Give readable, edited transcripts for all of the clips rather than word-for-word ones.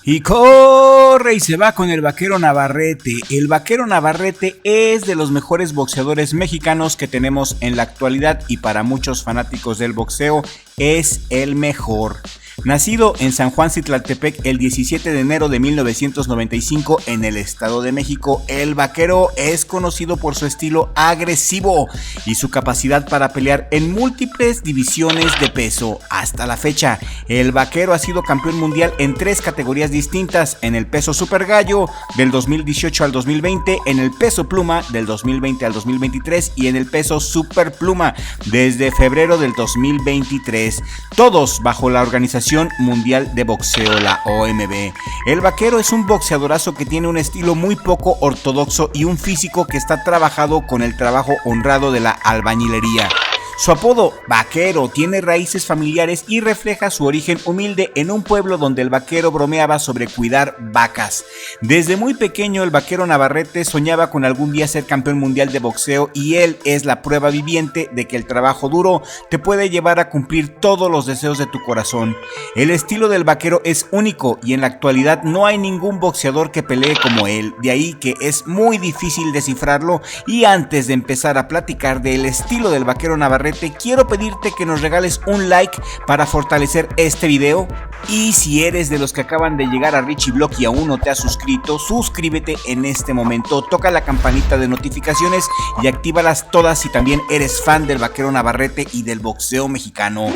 Y corre y se va con el Vaquero Navarrete. El Vaquero Navarrete es de los mejores boxeadores mexicanos que tenemos en la actualidad y para muchos fanáticos del boxeo es el mejor. Nacido en San Juan Citlaltepec el 17 de enero de 1995 en el Estado de México, el Vaquero es conocido por su estilo agresivo y su capacidad para pelear en múltiples divisiones de peso. Hasta la fecha, el Vaquero ha sido campeón mundial en 3 categorías distintas: en el peso super gallo del 2018 al 2020, en el peso pluma del 2020 al 2023 y en el peso super pluma desde febrero del 2023, todos bajo la Organización Mundial de Boxeo, la OMB. El Vaquero es un boxeadorazo que tiene un estilo muy poco ortodoxo y un físico que está trabajado con el trabajo honrado de la albañilería. Su apodo, Vaquero, tiene raíces familiares y refleja su origen humilde en un pueblo donde el vaquero bromeaba sobre cuidar vacas. Desde muy pequeño, el Vaquero Navarrete soñaba con algún día ser campeón mundial de boxeo y él es la prueba viviente de que el trabajo duro te puede llevar a cumplir todos los deseos de tu corazón. El estilo del Vaquero es único y en la actualidad no hay ningún boxeador que pelee como él, de ahí que es muy difícil descifrarlo. Y antes de empezar a platicar del estilo del Vaquero Navarrete, quiero pedirte que nos regales un like para fortalecer este video. Y si eres de los que acaban de llegar a Richie Blog y aún no te has suscrito, suscríbete en este momento, toca la campanita de notificaciones y actívalas todas si también eres fan del Vaquero Navarrete y del boxeo mexicano.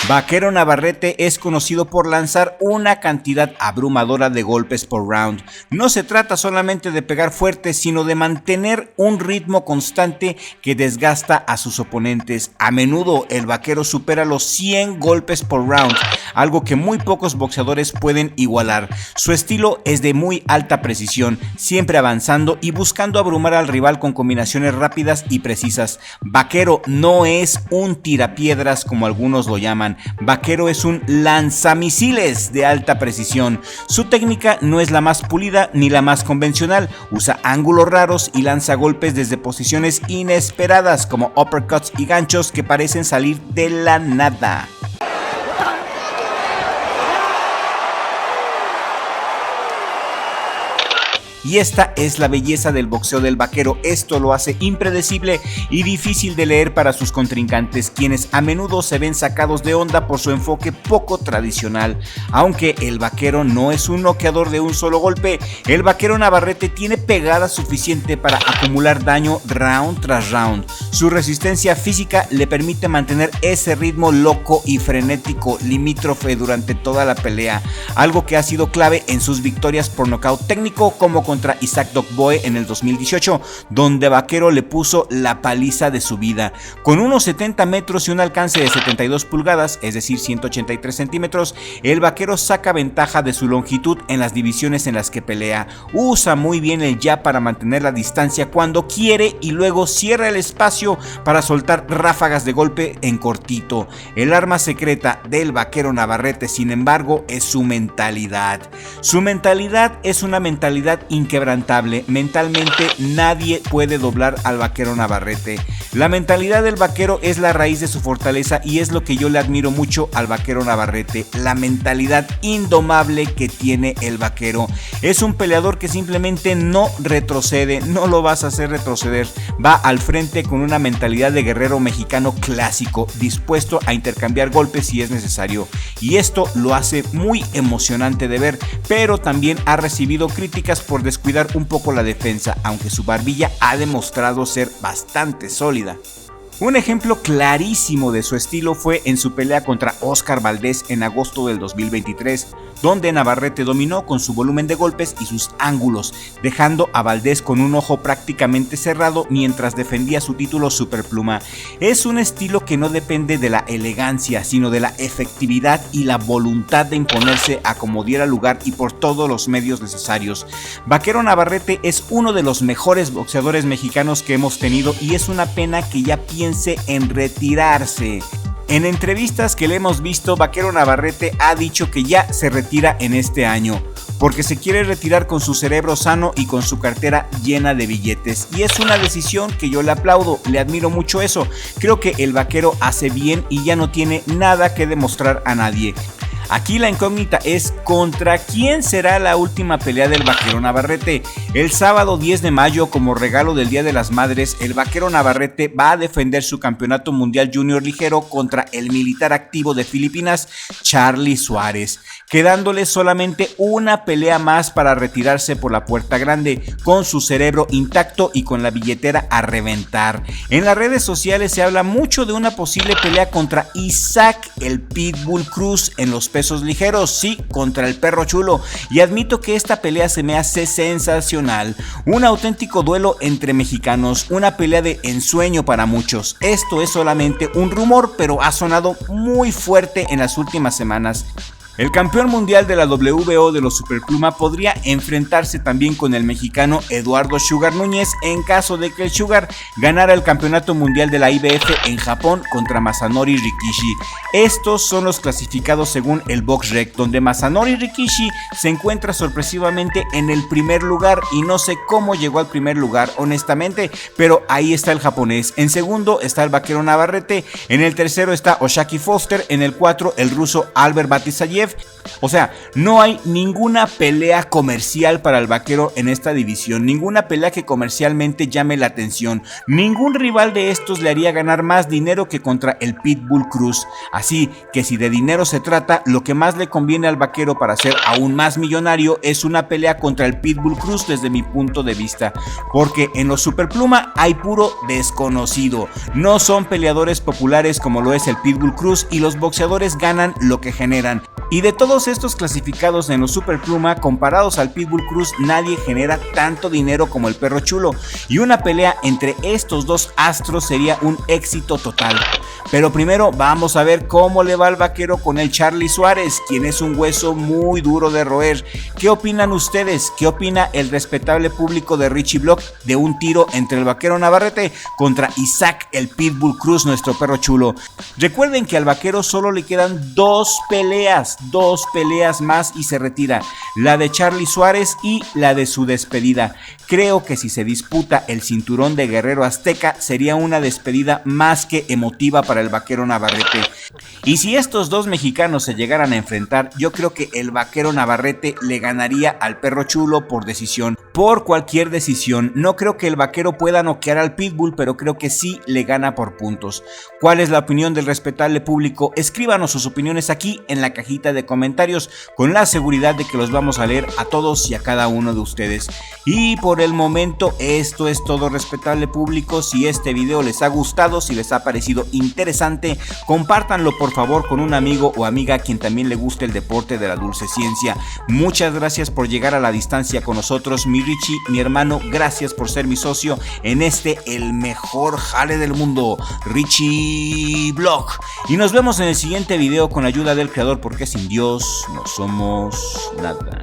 Vaquero Navarrete es conocido por lanzar una cantidad abrumadora de golpes por round. No se trata solamente de pegar fuerte, sino de mantener un ritmo constante que desgasta a sus oponentes. A menudo el Vaquero supera los 100 golpes por round, algo que muy pocos boxeadores pueden igualar. Su estilo es de muy alta precisión, siempre avanzando y buscando abrumar al rival con combinaciones rápidas y precisas. Vaquero no es un tirapiedras como algunos lo llaman. Vaquero es un lanzamisiles de alta precisión. Su técnica no es la más pulida ni la más convencional. Usa ángulos raros y lanza golpes desde posiciones inesperadas como uppercuts y ganchos que parecen salir de la nada. Y esta es la belleza del boxeo del Vaquero. Esto lo hace impredecible y difícil de leer para sus contrincantes, quienes a menudo se ven sacados de onda por su enfoque poco tradicional. Aunque el Vaquero no es un noqueador de un solo golpe, el Vaquero Navarrete tiene pegada suficiente para acumular daño round tras round. Su resistencia física le permite mantener ese ritmo loco y frenético limítrofe durante toda la pelea, algo que ha sido clave en sus victorias por nocaut técnico, como contra Isaac Dogboe en el 2018, donde Vaquero le puso la paliza de su vida. Con unos 70 metros y un alcance de 72 pulgadas, es decir 183 centímetros, el Vaquero saca ventaja de su longitud en las divisiones en las que pelea. Usa muy bien el jab para mantener la distancia cuando quiere y luego cierra el espacio para soltar ráfagas de golpe en cortito. El arma secreta del Vaquero Navarrete, sin embargo, es su mentalidad. Su mentalidad es una mentalidad inquebrantable. Mentalmente nadie puede doblar al Vaquero Navarrete. La mentalidad del Vaquero es la raíz de su fortaleza y es lo que yo le admiro mucho al Vaquero Navarrete. La mentalidad indomable que tiene el Vaquero. Es un peleador que simplemente no retrocede, no lo vas a hacer retroceder. Va al frente con una mentalidad de guerrero mexicano clásico, dispuesto a intercambiar golpes si es necesario. Y esto lo hace muy emocionante de ver, pero también ha recibido críticas por descuidar un poco la defensa, aunque su barbilla ha demostrado ser bastante sólida. Un ejemplo clarísimo de su estilo fue en su pelea contra Oscar Valdez en agosto del 2023, donde Navarrete dominó con su volumen de golpes y sus ángulos, dejando a Valdez con un ojo prácticamente cerrado mientras defendía su título superpluma. Es un estilo que no depende de la elegancia, sino de la efectividad y la voluntad de imponerse a como diera lugar y por todos los medios necesarios. Vaquero Navarrete es uno de los mejores boxeadores mexicanos que hemos tenido y es una pena que ya piense en retirarse. En entrevistas que le hemos visto, Vaquero Navarrete ha dicho que ya se retira en este año, porque se quiere retirar con su cerebro sano y con su cartera llena de billetes. Y es una decisión que yo le aplaudo, le admiro mucho eso. Creo que el Vaquero hace bien y ya no tiene nada que demostrar a nadie. Aquí la incógnita es ¿contra quién será la última pelea del Vaquero Navarrete? El sábado 10 de mayo, como regalo del Día de las Madres, el Vaquero Navarrete va a defender su campeonato mundial junior ligero contra el militar activo de Filipinas, Charlie Suárez, quedándole solamente una pelea más para retirarse por la puerta grande, con su cerebro intacto y con la billetera a reventar. En las redes sociales se habla mucho de una posible pelea contra Isaac el Pitbull Cruz en los pesos ligeros, sí, contra el Perro Chulo, y admito que esta pelea se me hace sensacional, un auténtico duelo entre mexicanos, una pelea de ensueño para muchos. Esto es solamente un rumor, pero ha sonado muy fuerte en las últimas semanas. El campeón mundial de la WBO de los Superpluma podría enfrentarse también con el mexicano Eduardo Sugar Núñez en caso de que el Sugar ganara el campeonato mundial de la IBF en Japón contra Masanori Rikishi. Estos son los clasificados según el BoxRec, donde Masanori Rikishi se encuentra sorpresivamente en el primer lugar y no sé cómo llegó al primer lugar honestamente, pero ahí está el japonés. En segundo está el Vaquero Navarrete, en el tercero está Oshaki Foster, en el 4 el ruso Albert Batisayev. O sea, no hay ninguna pelea comercial para el Vaquero en esta división, ninguna pelea que comercialmente llame la atención, ningún rival de estos le haría ganar más dinero que contra el Pitbull Cruz, así que si de dinero se trata, lo que más le conviene al Vaquero para ser aún más millonario es una pelea contra el Pitbull Cruz desde mi punto de vista, porque en los Superpluma hay puro desconocido, no son peleadores populares como lo es el Pitbull Cruz y los boxeadores ganan lo que generan. Y de todos estos clasificados en los Superpluma, comparados al Pitbull Cruz, nadie genera tanto dinero como el Perro Chulo, y una pelea entre estos dos astros sería un éxito total. Pero primero vamos a ver cómo le va al Vaquero con el Charlie Suárez, quien es un hueso muy duro de roer. ¿Qué opinan ustedes? ¿Qué opina el respetable público de Richie Block de un tiro entre el Vaquero Navarrete contra Isaac el Pitbull Cruz, nuestro Perro Chulo? Recuerden que al Vaquero solo le quedan dos peleas más y se retira, la de Charlie Suárez y la de su despedida. Creo que si se disputa el cinturón de Guerrero Azteca sería una despedida más que emotiva para el Vaquero Navarrete. Y si estos dos mexicanos se llegaran a enfrentar, yo creo que el Vaquero Navarrete le ganaría al Perro Chulo por decisión, por cualquier decisión. No creo que el Vaquero pueda noquear al Pitbull, pero creo que sí le gana por puntos. ¿Cuál es la opinión del respetable público? Escríbanos sus opiniones aquí en la cajita de comentarios, con la seguridad de que los vamos a leer a todos y a cada uno de ustedes. Y por el momento esto es todo, respetable público. Si este video les ha gustado, si les ha parecido interesante, compártanlo por favor con un amigo o amiga a quien también le guste el deporte de la dulce ciencia. Muchas gracias por llegar a la distancia con nosotros, mi Richie, mi hermano. Gracias por ser mi socio en el mejor jale del mundo, Richie Blog. Y nos vemos en el siguiente video con ayuda del creador, porque sin Dios no somos nada.